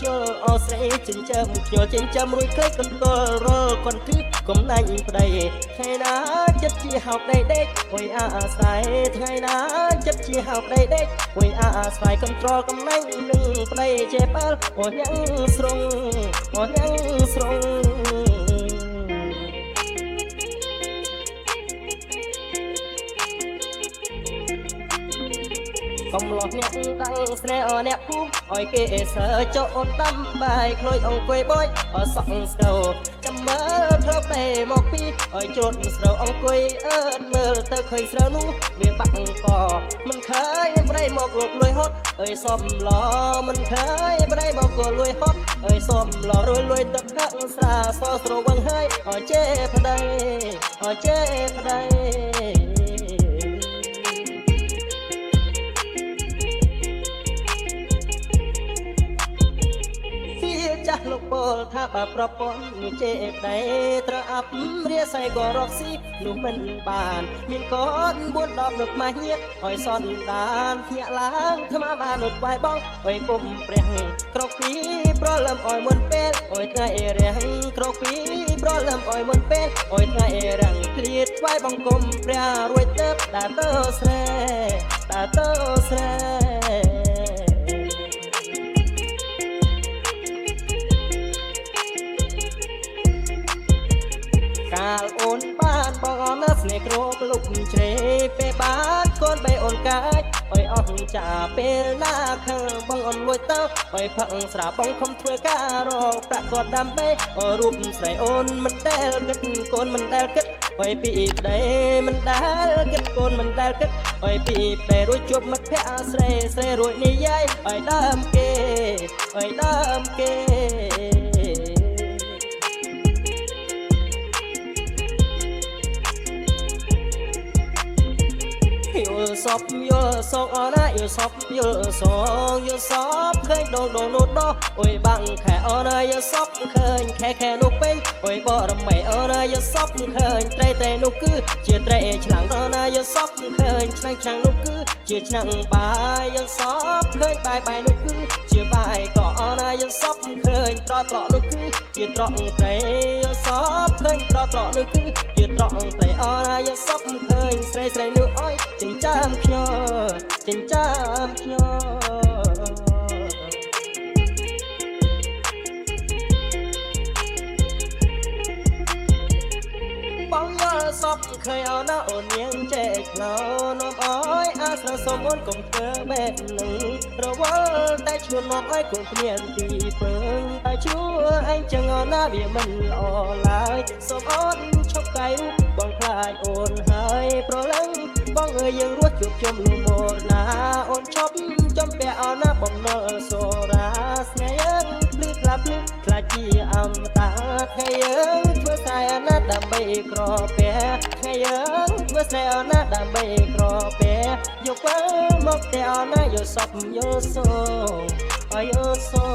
ចូលអស្រីចិញ្ចឹមខ្ញុំចិញ្ចឹមរួចក្លេកកន្ទល់រលកន្ទិះកំណាញ់ប្តីថ្ងៃណាចិត្តជាហៅប្តីដេកអុយអាស្រ័យថ្ងៃណាចិត្តជាហៅប្តីដេកអុយអាស្រ័យកន្ត្រលកំណាញ់នឹងប្តីចេប៉ាល់អូនយ៉ាងស្រងអូនយ៉ាងស្រងកំឡោះអ្នកតាំងស្នេហ៍អ្នកពុះឲ្យគេសើចោអូនដាំបាយក្លួយអង្គុយបយអសក់ស្រូវចាំមើលធ្វើពេមកពីឲ្យជ្រត់ស្រូវអង្គុយអើតមើលទៅឃើញស្រូវនោះវាបាក់កមិនឃើញប្រៃមកលោកលួយហត់អើយសំឡមិនឃើញប្រៃមកក៏លួយហត់អើយសំឡរួយលួយទឹកខាក់ស្រាសស្រវឹងហើយឲ្យជេប្តីឲ្យជេប្តីចាស់លោកពលថាបើប្រពន្ធនេះចេបដៃត្រូវអាប់រាស័យក៏រកស៊ីនោះមិនបានមានកូន4 10នោះមកញៀតឲ្យសនដានភ្ញាក់ឡើងថ្មបាននោះបាយបងអុយពុំព្រះក្រកពីប្រលឹមឲ្យមុនពេលអុយថ្ងៃរាំងក្រកពីប្រលឹមឲ្យមុនពេលអុយថ្ងៃរាំងឃ្លាតថ្វាយបង្គំព្រះរួយទៅដើរទៅស្រែដើរទៅស្រែកាលអូនបានបងអនស្នេហ៍គ្របលុកជ្រេពេលបានកូនបីអូនកាច់អើយអស់ចាពេលណាខឹងបងអូនលួចទៅអើយផឹកស្រាបងខំធ្វើការរកប្រាក់គាត់ដើម្បីរូបស្រីអូនមិនដែលគិតកូនមិនដែលគិតអើយពីប្តីមិនដែលគិតកូនមិនដែលគិតអើយពីពេលរួចជួបមិត្តភក្តិស្រីស្រីរួចនិយាយអើយដើមគេអើយដើមគេសពយល់សងអណាយល់សពយល់សងយល់សពឃើញដងនោះដោះអុយបាំងខែអណាយល់សពឃើញខែនោះពេញអុយបរមីអណាយល់សពឃើញត្រីនោះគឺជាត្រីឆ្លាំងអណាយល់សពឃើញឆ្នាំងនោះគឺជាឆ្នាំងបាយយល់សពឃើញបាយនោះគឺជាបាយក៏អណាយល់សពឃើញត្រកនោះគឺជាត្រកត្រីយល់សពឃើញត្រកនោះគឺជាត្រកត្រីអណាយល់សពឃើញស្រីនោះអើយចិញ្ចាំខ្ញុំចិញ្ចាំខ្ញុំបងយល់សពឃើញអណាអូននាងចេកឡោនាំអើយអាស្រ័យសុំអូនកុំធ្វើបែបនឹងរវល់តែឈួននាំអើយគង់គ្មានទីពឹងតែជួអញចឹងអណាវាមិនល្អឡើយសុំអូនឈប់កាយរូបបងខ្លាចអូនហើយប្រឡឹងបងអើយយើងរស់ជួបជុំលំមរណាអូនឈប់ចំពាក់អណាបំណុលសូរាស្នេហ៍យើងភ្លឺខ្លាភ្លឺខ្លាចជាអមតាថ្ងៃយើងធ្វើតែអណាដើម្បីក្រពះថ្ងៃយើងធ្វើតែអណាដើម្បីក្រពះយកទៅមកតែអណាយកសពយកសូឲ្យយកសូ